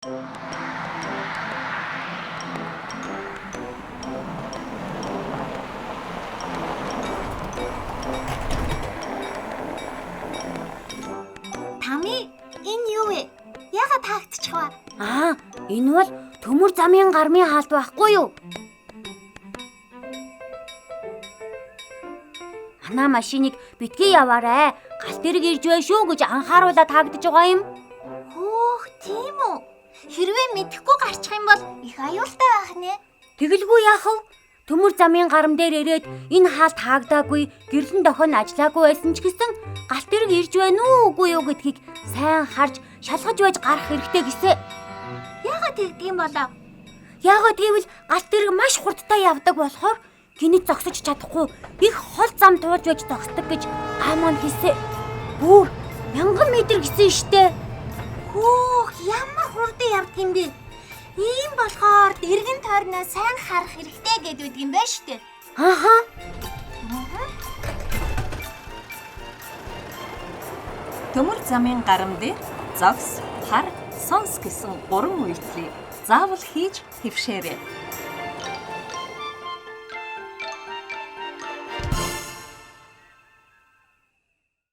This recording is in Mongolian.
Таны энэ юу вэ? Яагаад таагдчихваа? Энэ бол төмөр замын гармын хаалт байхгүй юу? Манай машиныг битгий яваарай. Галт тэрэг ирж байна шүү гэж анхааруулаад таагдж байгаа юм. Хөөх, тийм үү? Хэрвээ мэдэхгүй гарчих юм бол их аюултай байх нэ. Тэгэлгүй яах вэ? Төмөр замын гарам дээр ирээд энэ хаалт таагдаагүй, гэрлэн дохион ажиллаагүй байсан ч гэсэн галт тэрэг ирж байна уу үгүй юу гэдгийг сайн харж шалгаж байж гарах хэрэгтэй гэсэн. Яагаад тэгдэм болов? Яагаад гэвэл галт тэрэг маш хурдтай явдаг болохоор гинэт зогсож чадахгүй их хол зам туулж байж зогсдог гэж ааман хэлсэн. Бүр 1000 м гэсэн штэ. Хөөх, ямар хурдан явдаг юм бэ? Ийм болохоор дэргэн тойрноо сайн харах хэрэгтэй гэдэг юм байна шүү дээ. Төмөр замын гарам дээр зогс, хар, сонс гэсэн 3 үйлдэлийг заавал хийж хэвшээрэй.